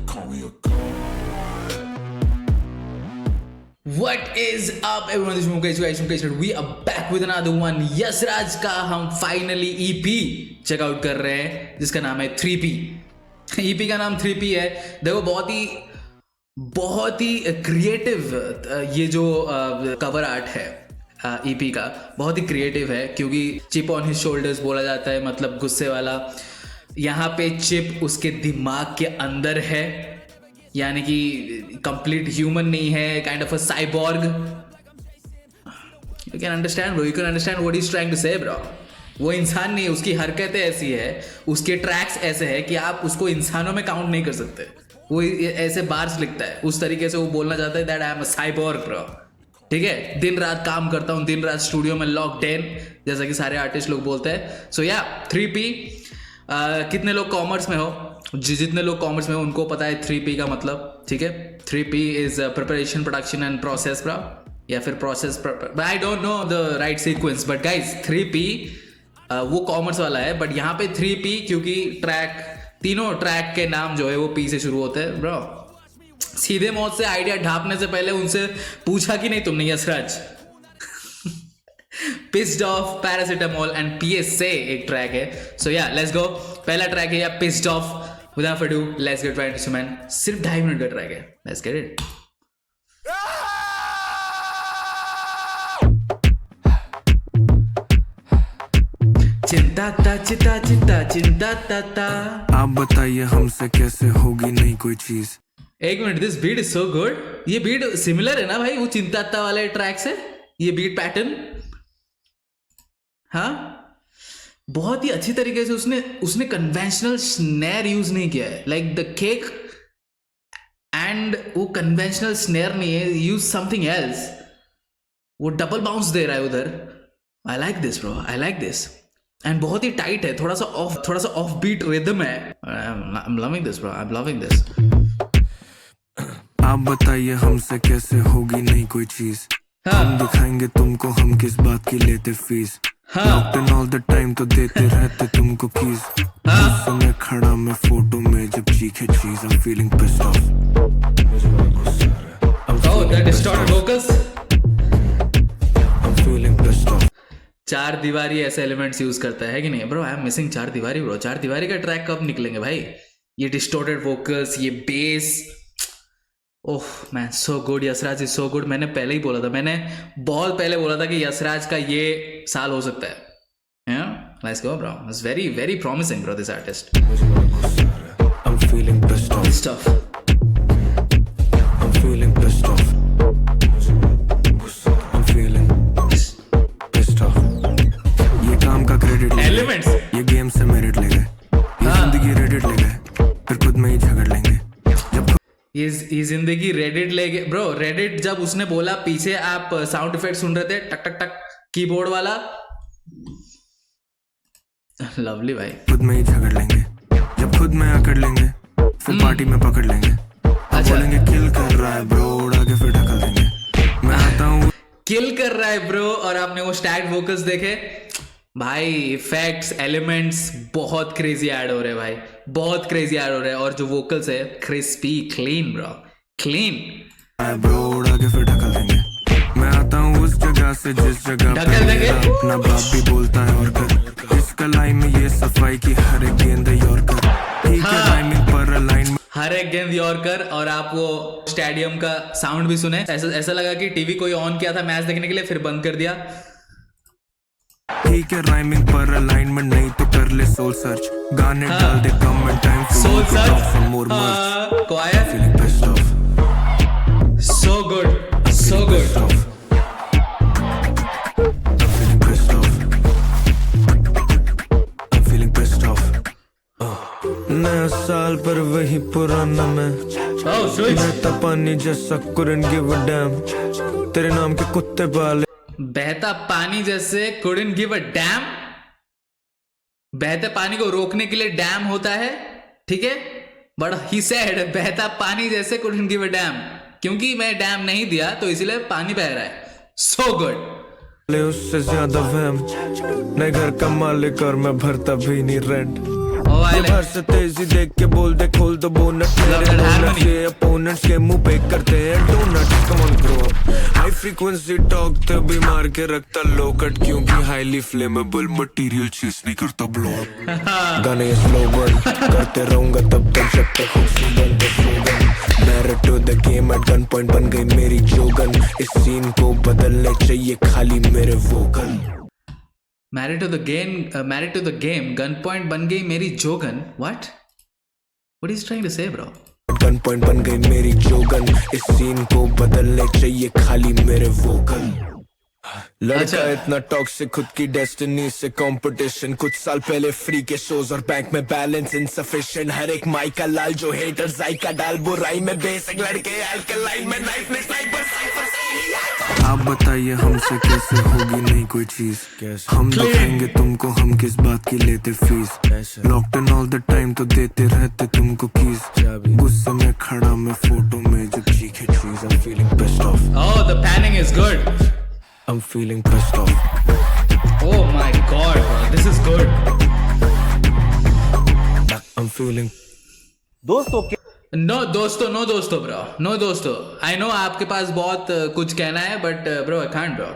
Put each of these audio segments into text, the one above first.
call me a god. What is up everyone, this is Mukesh. We are back with another one. Yashraj का हम finally EP checkout कर रहे हैं जिसका नाम है 3P. EP का नाम 3P है. देखो बहुत ही क्रिएटिव ये जो कवर आर्ट है EP का, बहुत ही क्रिएटिव है क्योंकि चिप ऑन हिज शोल्डर्स बोला जाता है, मतलब गुस्से वाला. यहाँ पे चिप उसके दिमाग के अंदर है, यानी कि कंप्लीट ह्यूमन नहीं है, kind of a cyborg. You can understand what is trying to say bro. वो इंसान नहीं है, उसकी हरकतें ऐसी है, उसके ट्रैक्स ऐसे है कि आप उसको इंसानों में काउंट नहीं कर सकते. वो ऐसे बार्स लिखता है, उस तरीके से वो बोलना चाहता है that I am a cyborg bro. ठीक है, दिन रात काम करता हूँ, दिन रात स्टूडियो में लॉक्ड इन, जैसा कि सारे आर्टिस्ट लोग बोलते हैं. सो या 3P. कितने लोग कॉमर्स में हो, जितने लोग कॉमर्स में हो उनको पता है 3P का मतलब. ठीक है, 3P is preparation, production and process bro, या फिर process. I don't know the right sequence but guys 3P वो कॉमर्स वाला है. बट यहाँ पे 3P क्योंकि तीनों ट्रैक के नाम जो है वो P से शुरू होते हैं ब्रो. सीधे मौत से आइडिया ढापने से पहले उनसे पूछा कि नहीं तुमने Yashraj. Pissed off, paracetamol and PSA एक ट्रैक है. So ya let's go. पहला ट्रैक है या pissed off. Without further ado, let's get right into man. सिर्फ 2.5 मिनट का ट्रैक है. Let's get it. चिंता ता. आप बताइए हमसे कैसे होगी नहीं कोई चीज. एक minute, this beat is so good. ये बीट सिमिलर है ना भाई वो चिंता वाले ट्रैक से, ये बीट पैटर्न. हाँ, बहुत ही अच्छी तरीके से उसने कन्वेंशनल स्नेयर यूज नहीं किया है. लाइक द केक एंड वो कन्वेंशनल स्नेयर नहीं है, यूज समथिंग एल्स. वो डबल बाउंस दे रहा है उधर. I like this bro, I like this. And बहुत ही टाइट है, थोड़ा सा ऑफ बीट रिदम है. I am loving this bro, I am loving this. आप बताइए हमसे कैसे होगी नहीं कोई चीज. हम दिखाएंगे तुमको हम किस बात की लेते फीस. ऑल द टाइम तो देते रहते तुमको कीज. उस समय खड़ा मैं फोटो में जब चीखे चीज. I'm feeling pissed off. Oh, that distorted vocals. I'm feeling pissed off. चार दीवारी ऐसे एलिमेंट्स यूज करता है कि नहीं ब्रो. आई एम मिसिंग चार दीवारी ब्रो. चार दीवारी का ट्रैक कब निकलेंगे भाई. ये डिस्टॉर्टेड वोकल्स, ये bass, oh man, so good. Yashraj is so good. मैंने पहले ही बोला था, मैंने बहुत पहले बोला था कि यशराज का ये साल हो सकता है. Let's go bro. It's very very promising bro, this artist. I'm feeling pissed off. Stuff. I'm feeling pissed off. I'm feeling pissed off. ये काम का क्रेडिट Elements. ये गेम से मेरिट ले गए, ये जिंदगी रेडिट ले गए, फिर खुद में ही झगड़ लेंगे. ये जिंदगी रेडिट ले गए ब्रो. रेडिट जब उसने बोला, पीछे आप साउंड इफेक्ट सुन रहे थे, टक टक टक कीबोर्ड वाला. लवली भाई. खुद में ही झगड़ लेंगे, जब खुद में आकर लेंगे फिर पार्टी में पकड़ लेंगे. बोलेंगे किल कर रहा है ब्रो, उड़ा के फिर ढकल देंगे. मैं आता हूँ किल कर रहा है ब्रो. और आपने वो स्टैक वोकल्स देखे भाई, इफेक्ट्स, एलिमेंट्स बहुत क्रेजी ऐड हो रहे हैं भाई, बहुत क्रेजी ऐड हो रहे हैं. और जो वोकल्स है crispy, clean bro, clean. Bro उड़ा के फिर ढकल देंगे. मैं आता हूँ उस जगह से जिस जगह ढकल देंगे. अपना बाप भी बोलता है और कर. इस कलाई में ये सफाई की हर एक गेंद यॉर्कर. ठीक है, टाइमिंग पर अलाइन, हर एक गेंद यॉर्कर. और आप वो स्टेडियम का साउंड भी सुने, ऐसा लगा कि टीवी कोई ऑन किया था मैच देखने के लिए, फिर बंद कर दिया. ठीक है, राइमिंग पर अलाइनमेंट नहीं तो कर ले सोल सर्च. गाने डाल दे comment time soul search. Choir. Feeling pissed off. So good, so good. feeling pissed off. I'm feeling pissed off. नया साल पर वही पुराना मैं. बहता पानी जैसा couldn't give a damn. तेरे नाम के कुत्ते पाले. बहता पानी जैसे couldn't give a damn. बहते पानी को रोकने के लिए डैम होता है, ठीक है. बट ही सेड बहता पानी जैसे couldn't give a damn. क्योंकि मैं डैम नहीं दिया तो इसलिए पानी बह रहा है. So good. उससे ज्यादा वहम. नए घर का मालिक और मैं भरता भी नहीं रेंट. घर से तेजी देख के बोल दे खोल तो बोनट मेरे डोनट्स ये अपोनेंट्स के मुंह पे करते हैं donuts come on bro high frequency talk तभी मार के रखता लोकट क्योंकि हाईली फ्लेमेबल मटेरियल चीज नहीं करता ब्लो अप गाने स्लोगन करते रहूंगा तब तक जब तक ऑक्सीजन का slogan married to the game at gun point बन गई मेरी जोगन इस सीन को बदलने चाहिए खाली मेरे vocal married to the game gun point बन गई मेरी जोगन what is trying to say bro gun point बन गई मेरी जोगन इस सीन को बदलने चाहिए खाली मेरे वोकल लड़का इतना टॉक्सिक खुद की डेस्टिनी से कंपटीशन कुछ साल पहले फ्री के शोज और बैंक में बैलेंस इनसफिशिएंट हर एक माइक का लाल जो हेटर्स आई का डाल बुराई में बेसिक लड़के अल्कलाइन में नाइफ में स्नाइपर आप बताइए हमसे कैसे होगी नहीं कोई चीज हम दिखाएंगे तुमको हम किस बात की लेते fees locked in all the time तो देते रहते तुमको कीज गुस्से में खड़ा मैं फोटो में जब चीखे चीज I'm feeling pissed off oh the panning is good I'm feeling pissed off oh my god bro this is good I'm feeling no दोस्तों ब्रो नो दोस्तों आई नो आपके पास बहुत कुछ कहना है but bro I can't bro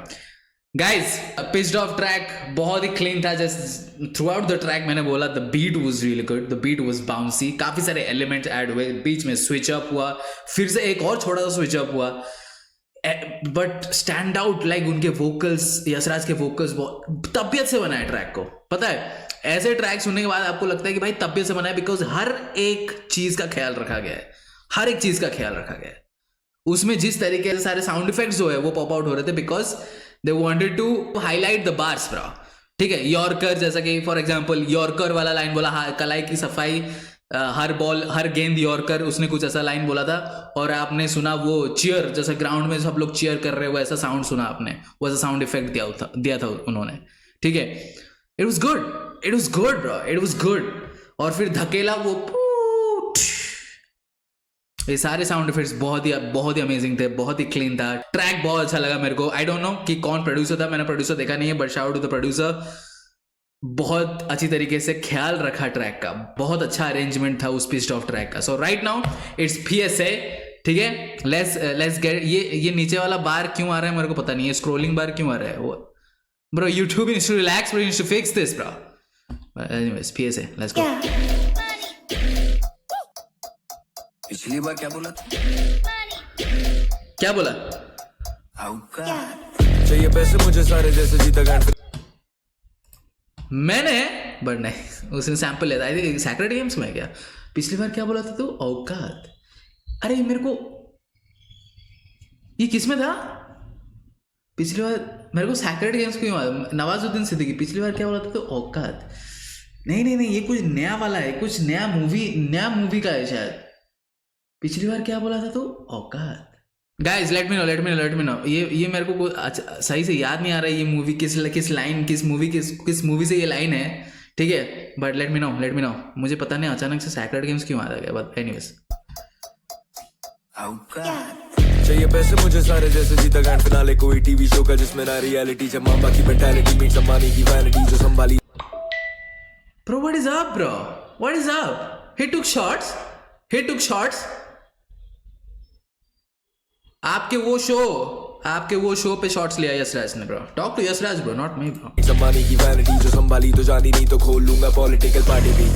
guys pissed off track बहुत ही क्लीन था just throughout the track मैंने बोला the beat was really good the beat was bouncy काफी सारे एलिमेंट्स ऐड हुए बीच में स्विच अप हुआ फिर से एक और छोटा सा स्विच अप हुआ बट स्टैंड आउट लाइक उनके वोकल्स यशराज के वोकल्स बहुत तबियत से बनाए ट्रैक को पता है ऐसे ट्रैक सुनने के बाद आपको लगता है कि भाई तबियत से बना है बिकॉज हर एक चीज का ख्याल रखा गया है हर एक चीज का ख्याल रखा गया है उसमें जिस तरीके से सारे साउंड इफेक्ट्स जो है वो पॉप आउट हो रहे थे because they wanted to highlight the bars bro ठीक है यॉर्कर जैसा कि फॉर एग्जांपल यॉर्कर वाला लाइन बोला कलाई की सफाई हर गेंद यॉर्कर उसने कुछ ऐसा लाइन बोला था और आपने सुना वो चीयर जैसे ग्राउंड में सब लोग चीयर कर रहे हो ऐसा साउंड सुना आपने वो ऐसा साउंड इफेक्ट दिया था उन्होंने ठीक है it was good bro it was good और फिर धकेला वो ये सारे साउंड इफेक्ट्स बहुत ही अमेजिंग थे बहुत ही क्लीन था ट्रैक बहुत अच्छा लगा मेरे को आई डोंट नो कि कौन प्रोड्यूसर था मैंने प्रोड्यूसर देखा नहीं है but shout to the producer बहुत अच्छी तरीके से ख्याल रखा ट्रैक का बहुत अच्छा अरेंजमेंट था उस पिस्ड ऑफ ट्रैक का सो राइट नाउ इट्स PSA ठीक है लेट्स गेट ये नीचे वाला बार क्यों आ रहा है मेरे को पता नहीं है स्क्रोलिंग बार क्यों आ रहा है वो bro YouTube needs to relax bro you need to fix this bro but anyways PSA let's go पिछली बार क्या बोला चाहिए पैसे मुझे सारे जैसे जीता गांड मैंने बट नहीं उसने सैंपल लेता है सैक्रेड गेम्स में क्या पिछली बार क्या बोला था तू औकात अरे मेरे को ये किस में था पिछली बार मेरे को सैक्रेड गेम्स क्यों नवाजुद्दीन सिद्दीकी पिछली बार क्या बोला था तो औकात नहीं ये कुछ नया वाला है कुछ नया मूवी का है शायद पिछली बार क्या बोला था तो औकात गाइस लेट मी नो ये मेरे को सही से याद नहीं आ रहा है ये मूवी किस मूवी से ये लाइन है ठीक है बट लेट मी नो मुझे पता नहीं अचानक से सैक्रेड गेम्स क्यों आ गया बट एनीवेज चाहिए पैसे मुझे सारे जैसे जीता ग्रैंड फिनाले कोई टीवी शो का जिसमें ना रियलिटी जब मां बाकी मेंटालिटी मीट्स अंबानी की वैनिटी जो संभाली Bro, what is up, bro? What is up? He took shots. आपके वो शो पे शॉट्स लिया यशराज ने bro talk to Yashraj bro not me bro संभाली की वैनिटी जो संभाली तो जानी नहीं तो खोल लूंगा पॉलिटिकल पार्टी भी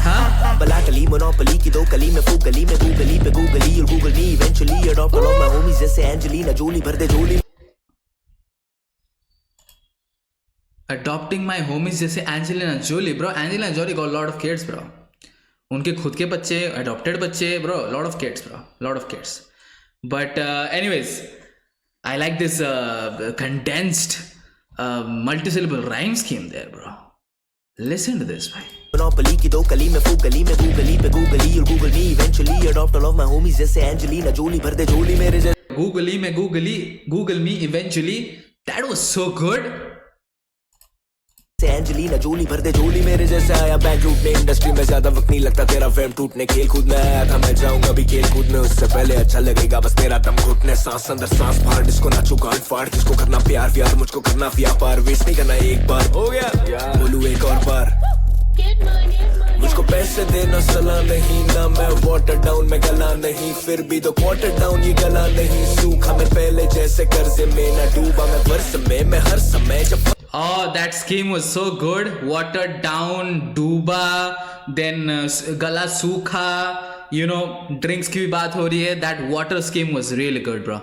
हाँ बला कली मोनोपोली की दो कली में फूक गली में गूगली पे गूगली और Google me eventually adopt all of my homies जैसे एंजेलिना जोली भर दे झोली adopting my homies जैसे Angelina Jolie bro Angelina Jolie got lot of kids bro उनके खुद के बच्चे अडॉप्टेड बच्चे bro lot of kids but anyways I like this condensed multi-syllable rhyme scheme there bro listen to this भाई monopoly की दो कली में फूक गली में गूगली पे गूगली और Google me eventually adopt all of my homies जैसे एंजेलिना जोली भर दे झोली मेरे जैसे Google me eventually that was so good Angelina Jolie भर दे झोली मेरे जैसे आया बैंक लूटने इंडस्ट्री में ज्यादा वक्त नहीं लगता तेरा फेम टूटने खेल कूद में आया था मैं जाऊंगा भी खेल कूद में उससे पहले अच्छा लगेगा बस तेरा दम घुटने सांस अंदर सांस बाहर जिसको नाचू गांड फाड़ जिसको करना प्यार मुझको करना व्यापार वेस्ट नहीं करना एक बार हो गया बोलू एक और बार मुझको पैसे देना सलाह नहीं, ना मैं वाटर डाउन में गला नहीं, फिर भी तो क्वार्टर डाउन ये गला नहीं। सूखा मैं पहले जैसे कर्जे में, ना डूबा मैं वर्ष में, मैं हर समय जब Oh, that scheme was so good. Watered down, डूबा, then गला सूखा, you know, drinks की भी बात हो रही है. That water scheme was really good, bro.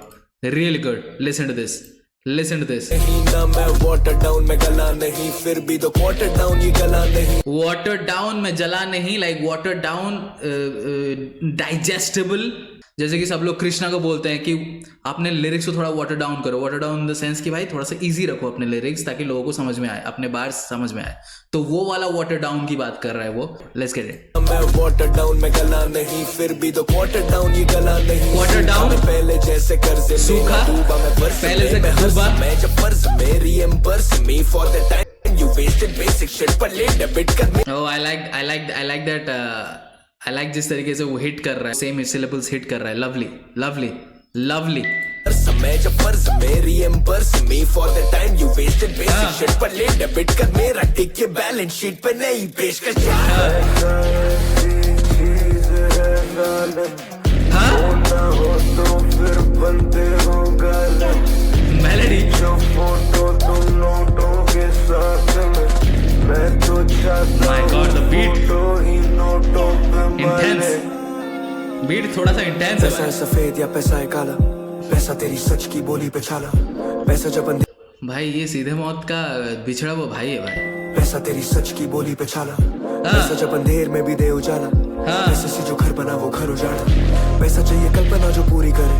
Really good. Listen to this. Listen to this. नहीं, ना मैं वाटर डाउन में गला नहीं, फिर भी तो क्वार्टर डाउन ये गला नहीं। Water down में जला नहीं, like water down digestible. जैसे कि सब लोग कृष्णा को बोलते हैं कि अपने लिरिक्स को थोड़ा वाटर डाउन करो, water down in the sense कि भाई थोड़ा सा इजी रखो अपने लिरिक्स ताकि लोगों को समझ में आए, अपने बार समझ में आए। तो वो वाला वाटर डाउन की बात कर रहा है वो। Let's get it. मैं वाटर डाउन में गला नहीं, फिर भी तो क्वार्टर डाउन ये गला नहीं। वाटर डाउन पहले जैसे कर्जे में, सूखा डूबा मैं वर्ष पहले से में, हर डूबा समय जब फर्ज में, reimburse me for the time you wasted basic shit पर ले डेबिट कर मी। Oh, I like that. I like जिस तरीके से वो हिट कर रहा है, सेम सिलेबल्स हिट कर रहा है। Lovely lovely lovely. हर समय जब फर्ज में, reimburse me for the time you wasted basic shit पर ले डेबिट कर मेरा टिक के बैलेंस शीट पे नहीं पेशकश। Melody My God, the beat intense. Beat थोड़ा सा intense है पैसा है सफेद या पैसा है काला, पैसा तेरी सच की बोली पे छाला, पैसा जब भाई ये सीधे मौत का बिछड़ा वो भाई है भाई। पैसा तेरी सच की बोली पे छाला, पैसा जब अंधेर में भी दे उजाला, पैसे से जो घर बना वो घर उजाड़ा, पैसा चाहिए कल्पना जो पूरी करे,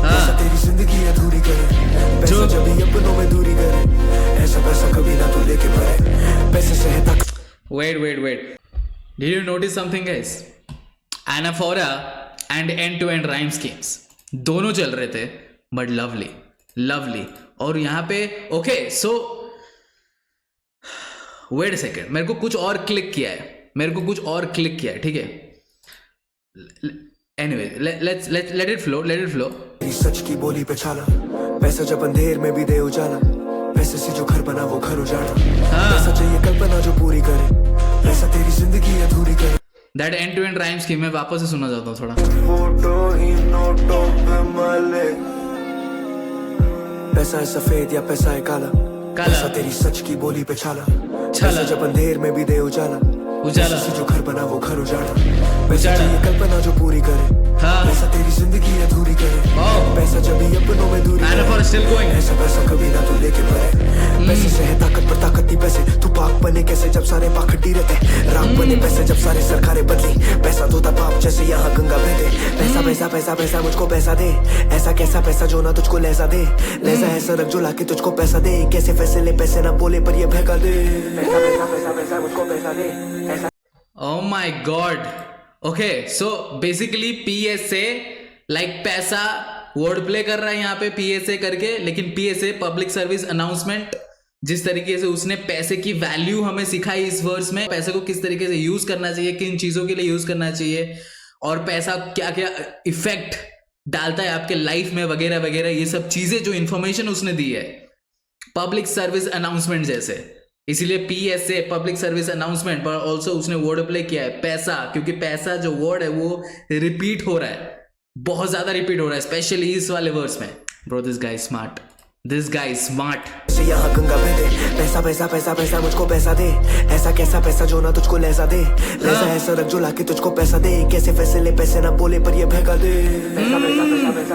पैसा तेरी जिंदगी अधूरी करे, पैसा जब भी अपनों में दूरी करे, ऐसा पैसा कभी ना तू लेके पड़े, पैसे से है तक। Wait. Did you notice something, guys? Anaphora and end-to-end rhyme schemes दोनों चल रहे थे, but lovely। और यहाँ पे okay, so wait a second, मेरे को कुछ और क्लिक किया है, ठीक है। Anyway, let it flow. सच की बोली पे छाला, पैसा जब अंधेर में भी दे उजाला, पैसे से जो घर बना वो घर उजाड़ा, पैसा चाहिए कल्पना जो पूरी करे, पैसा तेरी जिंदगी अधूरी करे। That end-to-end rhyme scheme मैं वापस से सुनना चाहता हूँ थोड़ा। फोटो ही नोटों पे माले, पैसा है सफेद या पैसा है काला, पैसा तेरी सच की बोली पे छाला, पैसा जब अंधेर में भी दे उजाला, पैसे से जो घर बना वो घर उजाड़ा, पैसा चाहिए कल्पना जो पूरी करे, पैसा तेरी जिंदगी अधूरी करे, पैसा जब भी अपनों में दूरी करे, ऐसा पैसा कभी ना तू लेके पड़े, पैसे से है ताकत पर ताकत नहीं पैसे, तू पाक बने कैसे जब सारे पाखंडी रहते, राम बने पैसे जब सारे सरकारें बदली, पैसा धोता पाप जैसे यहाँ गंगा बहते, पैसा मुझको पैसा दे, ऐसा कैसा पैसा जो ना तुझको लहजा दे, लहजा है सड़क जो लाके तुझको पैसा दे, कैसे फैसले पैसे ना बोले पर ये बहका दे, पैसा मुझको पैसा दे। Oh my God. Okay, so basically PSA like पैसा वर्ड प्ले कर रहा है यहाँ पे PSA करके, लेकिन PSA पब्लिक सर्विस अनाउंसमेंट, जिस तरीके से उसने पैसे की वैल्यू हमें सिखाई इस वर्स में, पैसे को किस तरीके से यूज करना चाहिए, किन चीजों के लिए यूज करना चाहिए, और पैसा क्या क्या इफेक्ट डालता है आपके लाइफ में वगैरह वगैरह, ये सब चीजें जो इंफॉर्मेशन उसने दी है पब्लिक सर्विस अनाउंसमेंट जैसे, इसीलिए PSA पब्लिक सर्विस अनाउंसमेंट पर ऑल्सो उसने वर्ड प्ले किया है पैसा, क्योंकि पैसा जो वर्ड है वो रिपीट हो रहा है, बहुत ज्यादा रिपीट हो रहा है, स्पेशली इस वाले वर्स में। Bro this guy smart. यहाँ गंगा बहते, पैसा मुझको पैसा दे, ऐसा कैसा पैसा जो ना तुझको लहजा दे, लहजा है सड़क जो लाके तुझको पैसा दे, कैसे फैसले पैसे ना बोले पर ये बहका दे, पैसा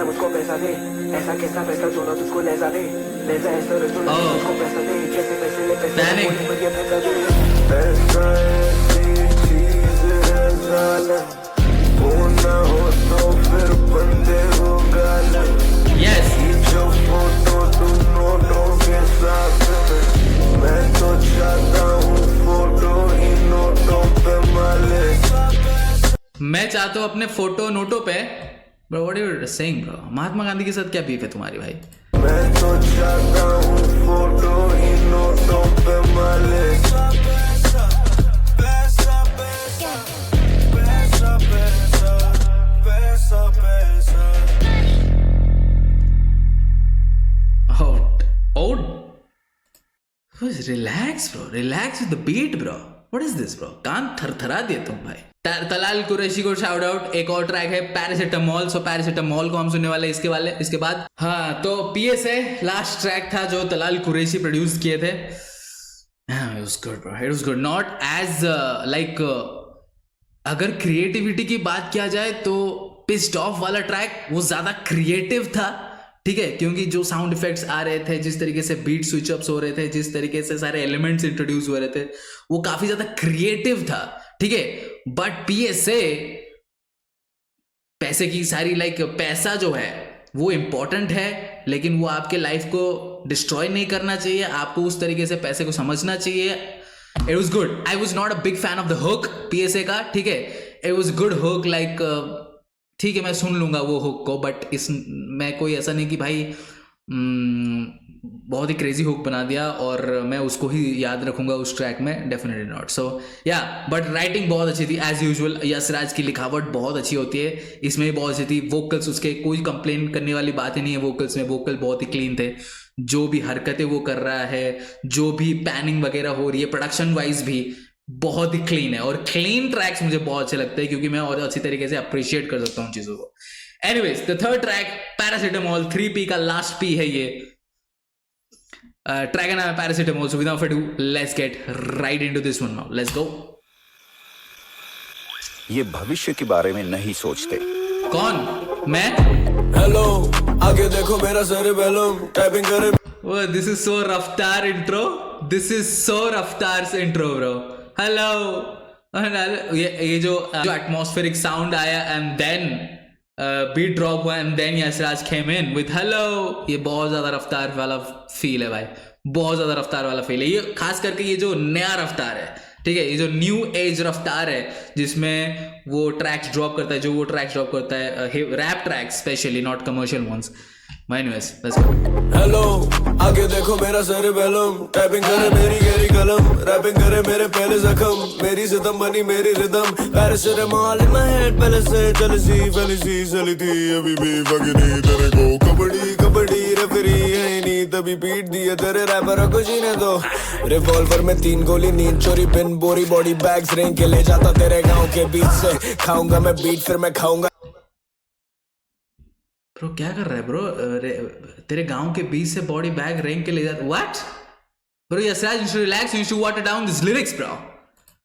मुझको पैसा दे, ऐसा कैसा पैसा जो ना तुझको लहजा दे, लहजा है सड़क जो लाके तुझको पैसा दे, कैसे फैसले पैसे ना बोले पर ये बहका दे, पैसा ऐसी चीज है जालिम, वो ना हो तो फिर बंदे हो गालिम, जो फोटो तुम नोटों के साथ में, मैं तो चाहता हूँ फोटो ही नोटों पे माले, मैं चाहता हूँ अपने फोटो नोटों पे। Bro what are you saying bro? Mahatma Gandhi के साथ क्या बीफ है तुम्हारी भाई? मैं तो चाहता हूँ फोटो ही नोटों पे माले, Relax bro, relax with the beat bro. What is this bro? कान थरथरा दिए तुम भाई। तलाल कुरैशी को शाउट आउट। एक और ट्रैक है पैरासिटामोल, सो पैरासिटामोल को हम सुनने वाले इसके बाद। हाँ, तो PSA लास्ट ट्रैक था जो तलाल कुरैशी प्रोड्यूस किए थे। It was good bro, it was good, not as like अगर क्रिएटिविटी की बात किया जाए तो पिस्ड ऑफ वाला ट्रैक वो ज्यादा क्रिएटिव था, ठीक है, क्योंकि जो साउंड इफेक्ट्स आ रहे थे, जिस तरीके से बीट स्विच अप्स हो रहे थे, जिस तरीके से सारे एलिमेंट्स इंट्रोड्यूस हो रहे थे, वो काफी ज्यादा क्रिएटिव था, ठीक है। बट PSA पैसे की सारी पैसा जो है वो इंपॉर्टेंट है, लेकिन वो आपके लाइफ को डिस्ट्रॉय नहीं करना चाहिए। आपको उस तरीके से पैसे को समझना चाहिए। It was good. I was not a big fan of the hook PSA का, ठीक है। इट वॉज गुड हुक, ठीक है मैं सुन लूंगा वो हुक को, बट मैं कोई ऐसा नहीं कि भाई बहुत ही क्रेजी हुक बना दिया और मैं उसको ही याद रखूंगा उस ट्रैक में, डेफिनेटली नॉट। सो या बट राइटिंग बहुत अच्छी थी एज यूजुअल। यशराज की लिखावट बहुत अच्छी होती है, इसमें भी बहुत अच्छी थी। वोकल्स उसके कोई कंप्लेन करने वाली बात ही नहीं है। वोकल्स में वोकल बहुत ही क्लीन थे। जो भी हरकतें वो कर रहा है, जो भी पैनिंग वगैरह हो रही है, प्रोडक्शन वाइज भी बहुत ही क्लीन है। और क्लीन ट्रैक्स मुझे बहुत अच्छे लगते हैं क्योंकि मैं और अच्छी तरीके से अप्रिशिएट कर सकता हूँ चीजों को। Anyways, the third track paracetamol, 3P का लास्ट P है ये। ट्रैक का नाम है paracetamol. So without further ado, let's get right into this one now. Let's go. ये भविष्य के बारे में नहीं सोचते। कौन? मैं? हेलो, आगे देखो मेरा सेरिबेलम टाइपिंग करे। Oh, this is so रफ्तार intro. This is so रफ्तार intro, bro. Hello. ये जो atmospheric sound आया and then beat drop हुआ and then Yashraj came in with hello. ये बहुत ज्यादा रफ्तार वाला फील है भाई, बहुत ज्यादा रफ्तार वाला फील है ये। खास करके ये जो नया रफ्तार है, ठीक है, ये जो न्यू एज रफ्तार है जिसमें वो ट्रैक्स ड्रॉप करता है, जो वो ट्रैक्स ड्रॉप करता है, rap tracks specially, not commercial ones. Anyways, let's go. Hello, आगे देखो मेरा सेरिबेलम टाइपिंग करे मेरी गहरी कलम, रैपिंग करे मेरे पहले जख्म, मेरी सितम बनी मेरी rhythm. Paracetamol in my head, पहले से जलसी फैली चली थी, अभी भी फगनी तेरे को कबड्डी कबड्डी रेफरी है नहीं, तभी पीट दिया तेरे रैपर को जीने दो। रिवॉल्वर में 3 गोली, नींद चोरी, पिन बोरी, बॉडी बैग्स रेंग के ले जाता तेरे गाँव के बीच से। खाऊंगा मैं बीट फिर मैं खाऊंगा। ब्रो क्या कर रहा है ब्रो? तेरे गांव के बीच से बॉडी बैग रेंग के ले जाता? What bro? Yashraj, you should relax, you should water down this lyrics bro.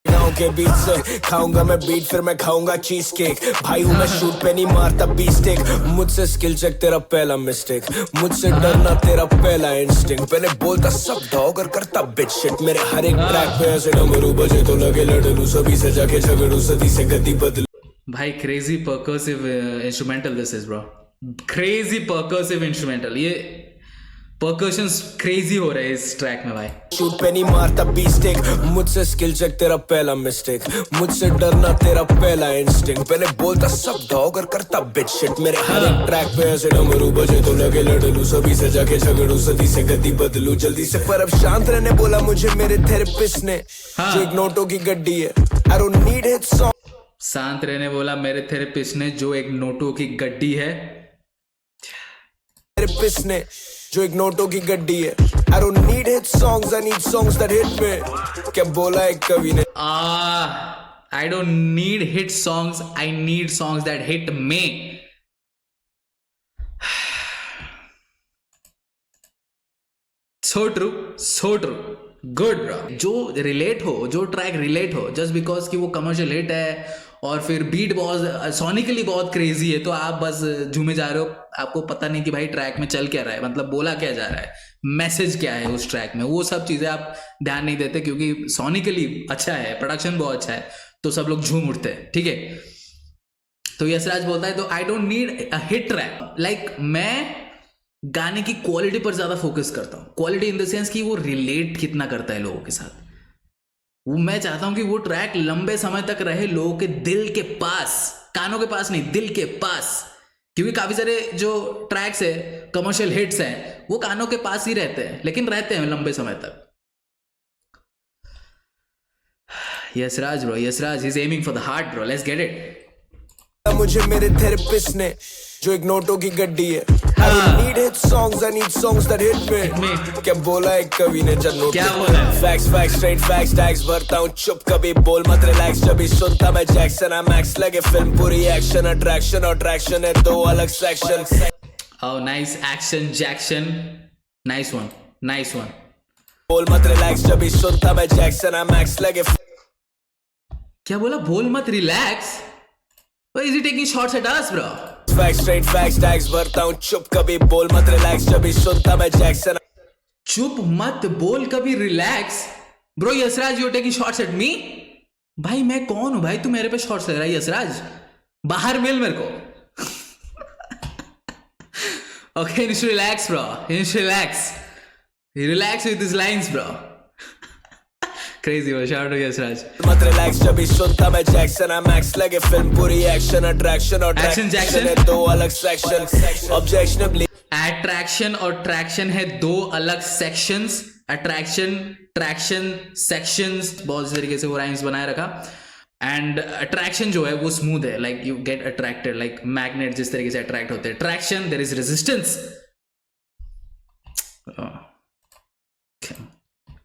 गाँव के बीच से खाऊंगा मैं बीट फिर मैं खाऊंगा चीज केक। भाई हूँ मैं शूट पे नहीं मारता बीस्टेक। मुझसे स्किल चेक तेरा पहला मिस्टेक, मुझसे डरना तेरा पहला इंस्टिंक्ट। पहले बोलता सब डॉग और करता बिट शिट। मेरे हर एक ट्रैक पे ऐसे डमरू बजे तो लगे लड़लू, सभी से जाके झगड़ू, सदी से गद्दी बदलू। भाई crazy percussive instrumental this is bro, crazy percussive instrumental. ये परकशंस क्रेजी हो रहे हैं इस ट्रैक में भाई। शूट पे नहीं मारता बीस्टेक, मुझसे स्किल चेक तेरा पहला मिस्टेक, मुझसे डरना तेरा पहला इंस्टिंक्ट। पहले बोलता सब डॉग और करता बिट शिट। मेरे हर एक ट्रैक पे ऐसे डमरू बजे तो लगे लड़लू, सभी से जाके झगड़ू, सदी से गद्दी बदलू जल्दी से। पर अब शांत रहने बोला मुझे मेरे थेरेपिस्ट ने, जो एक नोटों की गड्डी है। I don't need hit song. शांत रहने बोला मेरे थेरेपिस्ट ने, जो एक नोटों की गड्डी है। थेरेपिस्ट ने, जो एक नोटों की गड्डी है। I don't need hit songs, I need songs that hit me. क्या बोला एक कवि ने? I don't need hit songs, I need songs that hit me. So true, so true. Good bro. जो रिलेट हो, जो ट्रैक रिलेट हो, just because कि वो कमर्शियल हिट है और फिर बीट बहुत सोनिकली बहुत क्रेजी है, तो आप बस झूमे जा रहे हो। आपको पता नहीं कि भाई ट्रैक में चल क्या रहा है, मतलब बोला क्या जा रहा है, मैसेज क्या है उस ट्रैक में, वो सब चीजें आप ध्यान नहीं देते क्योंकि सोनिकली अच्छा है, प्रोडक्शन बहुत अच्छा है, तो सब लोग झूम उठते हैं, ठीक है। तो यशराज बोलता है तो I don't need a hit track. Like मैं गाने की क्वालिटी पर ज्यादा फोकस करता हूं। क्वालिटी इन द सेंस कि वो रिलेट कितना करता है लोगों के साथ। वो मैं चाहता हूं कि वो ट्रैक लंबे समय तक रहे लोगों के दिल के पास, कानों के पास नहीं, दिल के पास। क्योंकि काफी सारे जो ट्रैक्स है, कमर्शियल हिट्स हैं, वो कानों के पास ही रहते हैं, लेकिन रहते हैं लंबे समय तक। Yashraj bro, Yashraj is aiming for the heart bro, let's get it. मुझे मेरे थेरेपिस्ट ने, जो एक नोटों की गड्डी है। I don't need hit songs, I need songs that hit me. क्या बोला एक कवि ने जब नोट क्या बोला? Facts, facts, straight facts, tags भरता हूँ चुप, कभी बोल मत relax, जब भी सुनता मैं जैक्सन। I'm max लगे फिल्म पूरी एक्शन, अट्रैक्शन और ट्रैक्शन है दो अलग section. Oh, nice action, Jackson. Nice one, nice one. बोल मत relax, जब भी सुनता मैं जैक्सन। I'm max लगे क्या बोला? बोल मत relax. Why is he taking shots at us, bro? facts, straight facts, tags भरता हूँ चुप, कभी बोल मत relax, जब भी सुनता मैं जैक्सन। चुप मत बोल कभी relax. Bro Yashraj you taking shots at me. भाई मैं कौन हूं भाई, तू मेरे पे शॉट्स ले रहा है यशराज? बाहर मिल मेरे को। Okay relax bro, relax with this lines bro. Crazy bro, shout to Yashraj. मत रिलैक्स, जब भी सुनता मैं जैक्सन। I'm max लगे फिल्म पूरी एक्शन, अट्रैक्शन और Action, ट्रैक्शन है दो अलग सेक्शन। ऑब्जेक्शनबली अट्रैक्शन और ट्रैक्शन है दो अलग सेक्शंस। अट्रैक्शन, ट्रैक्शन, सेक्शंस, बहुत इस तरीके से वो राइम्स बनाए रखा। एंड अट्रैक्शन जो है वो स्मूथ है, like you get attracted, like magnet जिस तरीके से अट्रैक्ट होते हैं। Traction there is resistance.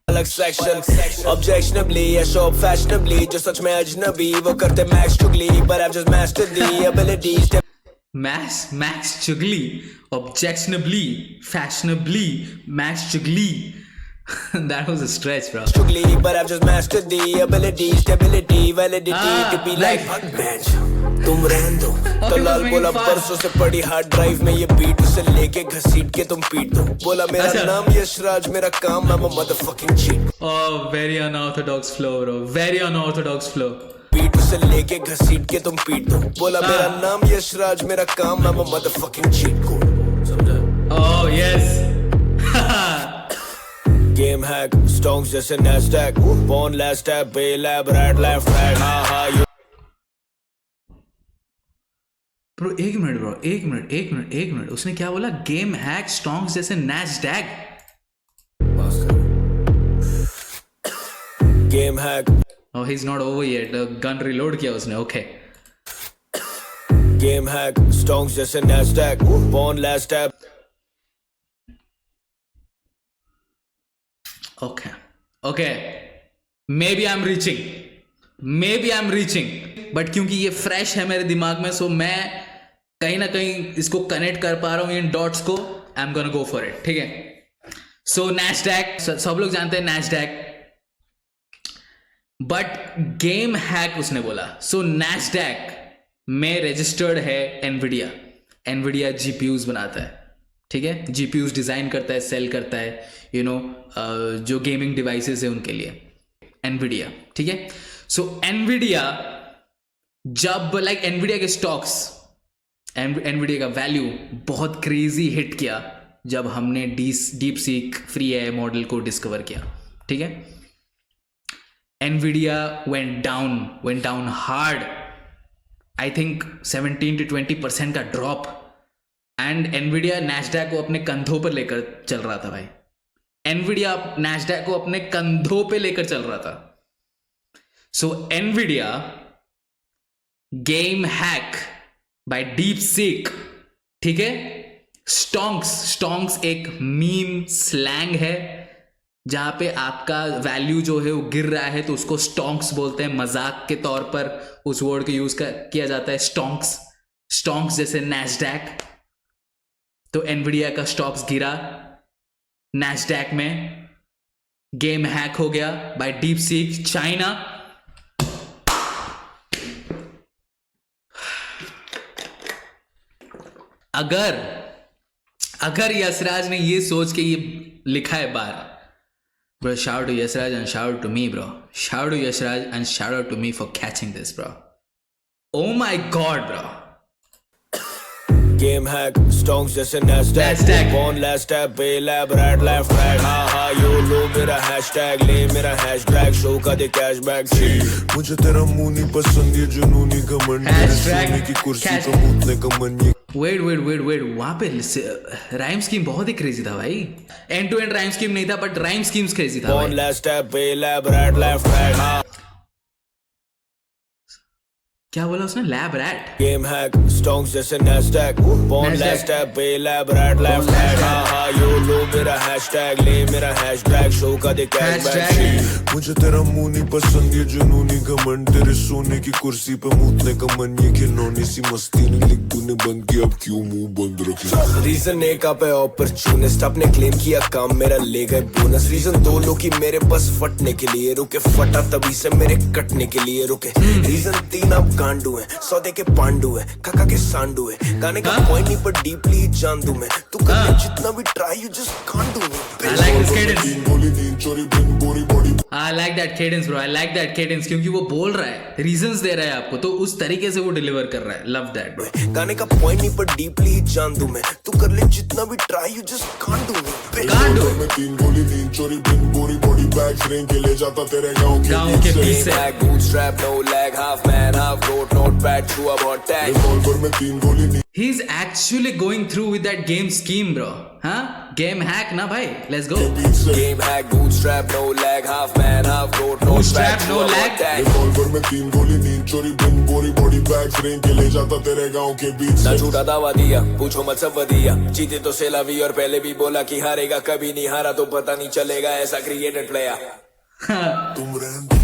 अलग सेक्शन। ऑब्जेक्शनबली या शो फैशनेबली, जो सच में अजनबी वो करते मैक्स चुगली, but I've just mastered the abilities। Max चुगली, objectionably, fashionably, Max चुगली। That was a stretch, bro. Chugli, but I've just mastered the ability, stability, validity to be like bitch. तुम रहन दो। तो लाल बोला परसों से पड़ी हार्ड ड्राइव में ये बीट, उसे लेके घसीट के तुम पीट दो। बोला मेरा नाम यशराज, मेरा काम I'm a motherfucking cheat। Oh, very unorthodox flow, bro. Very unorthodox flow. Beat उसे लेके घसीट के तुम पीट दो। बोला मेरा नाम यशराज, मेरा काम I'm a motherfucking cheat code। Oh, yes. Game hack, stonks जैसे Nasdaq, born last step, Bay lab, right left, right, ha ha you। Bro एक मिनट, उसने क्या बोला? गेम हैक स्टॉक्स जैसे Nasdaq. Game hack, Oh, he's not over yet. Gun reload किया उसने, okay. game hack, stonks जैसे Nasdaq, born last step। Okay. Maybe I'm reaching. But क्योंकि ये फ्रेश है मेरे दिमाग में, सो मैं कहीं ना कहीं इसको कनेक्ट कर पा रहा हूँ इन डॉट्स को। I am gonna go for it, ठीक है। सो नैस्डैक, सब लोग जानते हैं नैस्डैक, बट गेम हैक उसने बोला। सो नैस्डैक में रजिस्टर्ड है एनवीडिया जीपीयूज बनाता है, ठीक है। जीपीयूज डिजाइन करता है, सेल करता है, जो गेमिंग डिवाइसेस है उनके लिए एनवीडिया, ठीक है। सो एनवीडिया जब एनवीडिया के स्टॉक्स, एनवीडिया का वैल्यू बहुत क्रेजी हिट किया जब हमने deep seek free AI model को डिस्कवर किया, ठीक है। Nvidia went down hard, I think 17 to 20% का ड्रॉप। एंड एनवीडिया नैस्डैक को अपने कंधों पर लेकर चल रहा था भाई। एनवीडिया नैस्डैक को अपने कंधों पे लेकर चल रहा था। So Nvidia game hack by DeepSeek, ठीक है। स्टॉन्क्स एक मीम स्लैंग है जहां पे आपका वैल्यू जो है वो गिर रहा है तो उसको स्टॉन्क्स बोलते हैं, मजाक के तौर पर उस वर्ड को यूज किया जाता है। स्टॉन्क्स जैसे नैस्डैक। तो एनवीडिया का स्टॉक्स गिरा नैस्डैक में, गेम हैक हो गया बाय डीप सीक चाइना। अगर यशराज ने ये सोच के ये लिखा है बार, bro, shout out to Yasraj and shout out to me, bro. Shout out to Yasraj and shout out to me for catching this, bro. Oh my god, bro. Game hack, stonks जैसे Nasdaq, born last step, Bay lab, right left, right, ha ha you लो मेरा hashtag, ले मेरा hashtag, show का दे cashback। मुझे तेरा मुंह नहीं पसंद, ये जुनूनी घमंड, मेरे सोने की कुर्सी पे मूतने का मन। ये वेट वहां पे राइम स्कीम बहुत ही क्रेजी था भाई। End to end rhyme scheme नहीं था, बट राइम स्कीम्स क्रेजी था। born last step, Bay lab, right left, right, ha क्या बोला उसने? Lab rat. Game hack stocks जैसे नैस्डैक बॉन्ड लैस्ट है पे लैब रैट लेफ्ट हैंड हा यो लो मेरा हैशटैग ले मेरा हैशटैग शो का दे कैशबैक मुझे तेरा मुंह नहीं पसंद ये जुनूनी घमंड तेरे सोने की कुर्सी पे मूतने का मन ये खिलौने सी मस्ती नहीं लिख तूने बंद किया अब क्यों मुंह बंद रखे रीजन एक आप है ऑपर्चुनिस्ट आपने क्लेम किया काम मेरा ले गए बोनस रीजन दो लोग की मेरे बस फटने के लिए रुके फटा तभी से मेरे कटने के लिए रुके रीजन तीन आप गांडू है सौदे के पांडू है काका के सांडू है गाने का पॉइंट नहीं पर डीपली जान दूं मैं तू कर जितना भी try you just can't do I like this cadence. I like that cadence bro. I like that cadence क्योंकि वो बोल रहा है, reasons दे रहा है आपको, तो उस तरीके से वो डिलीवर कर रहा है. Love that bro. गाने का पॉइंट नहीं पर डीपली जान दूं मैं तू कर ले जितना भी try you just can't do Can't do it. मैं 3 गोली 3 चोरी बिन बोरी बॉडी बैग रेंज के ले जाता तेरे गांव के बीच से. Back bootstrap no lag half man half goat notepad through a hot tag revolver में 3 गोली He's actually going through with that game scheme bro. हाँ? Game hack ना भाई. Let's go. Game hack bootstrap no lag half man half goat no Bootstrap no lag. Revolver में 3 गोली 3 चोरी बिन बोरी body bag range के ले जाता तेरे गांव के बीच ना झूठा दावा दिया पूछो मत सब दिया जीते तो सेलावी और पहले भी बोला कि हारेगा कभी नहीं हारा तो पता नहीं चलेगा ऐसा क्रिएटेड प्लेयर तुम रहने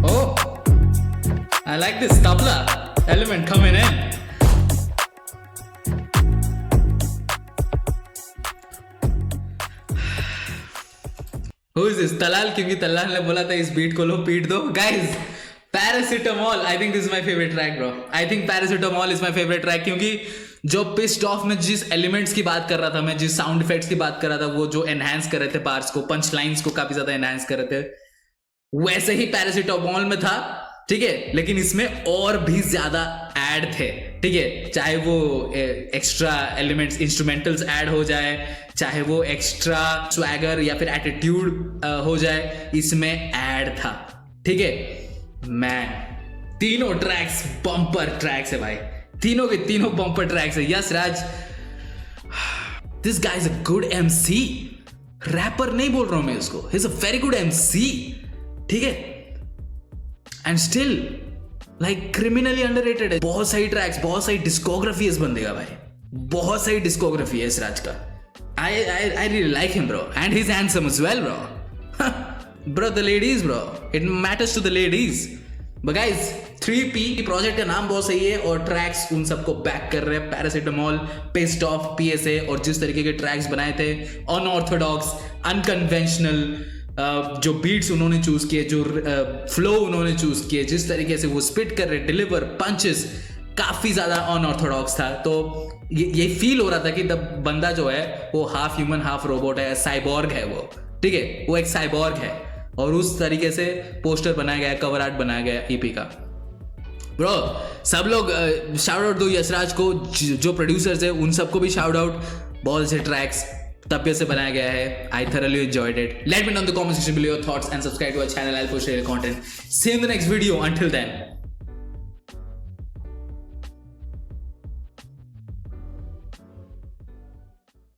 Oh, I like this tabla element coming in. Who is this? Talal, क्योंकि तलाल ने बोला था इस बीट को लो पीट दो. Guys, Paracetamol. I think this is my favorite track, bro. I think Paracetamol is my favorite track क्योंकि जो पिस्ड ऑफ में जिस एलिमेंट्स की बात कर रहा था मैं, जिस साउंड इफेक्ट्स की बात कर रहा था, वो जो एनहांस कर रहे थे पार्ट्स को, पंच लाइन्स को काफी ज्यादा एनहांस कर रहे थे, वैसे ही पैरासिटामोल में था. ठीक है, लेकिन इसमें और भी ज्यादा ऐड थे. ठीक है, चाहे वो एक्स्ट्रा एलिमेंट्स इंस्ट्रूमेंटल्स ऐड हो जाए, चाहे वो एक्स्ट्रा स्वैगर या फिर एटीट्यूड हो जाए, इसमें ऐड था. ठीक है मैन, तीनों ट्रैक्स बम्पर ट्रैक्स है भाई, तीनों के तीनों बम्पर ट्रैक्स है. Yashraj, this guy is a good MC. Rapper नहीं बोल रहा हूं मैं उसको, he is a very good MC. ठीक है, and still like criminally underrated है. बहुत सारी ट्रैक्स, बहुत सारी डिस्कोग्राफी है इस बंदे का भाई, बहुत सारी डिस्कोग्राफी है इस राज का. I really like him bro, and he's handsome as well bro. Bro, the ladies bro, it matters to the ladies. But guys, 3P project का नाम बहुत सही है और ट्रैक्स उन सबको बैक कर रहे हैं. पैरासिटामोल, पिस्ड ऑफ, PSA और जिस तरीके के ट्रैक्स बनाए थे, अनऑर्थोडॉक्स, अनकन्वेंशनल, जो बीट्स उन्होंने चूज किए, जो फ्लो उन्होंने चूज किए, जिस तरीके से वो स्पिट कर रहे, डिलीवर पंचेस, काफी ज्यादा अनऑर्थोडॉक्स था. तो ये फील हो रहा था कि बंदा जो है वो हाफ ह्यूमन हाफ रोबोट है, साइबॉर्ग है वो. ठीक है, वो एक साइबॉर्ग है और उस तरीके से पोस्टर बनाया गया, कवर आर्ट बनाया गया EP का. ब्रो, सब लोग शाउट आउट दो यशराज को, जो प्रोड्यूसर्स है उन सबको भी शाउट आउट. बहुत से ट्रैक्स तबियत से बनाया गया है. I thoroughly enjoyed it. Let me know in the comment section below your thoughts and subscribe to our channel. I'll post real content. See you in the next video. Until then.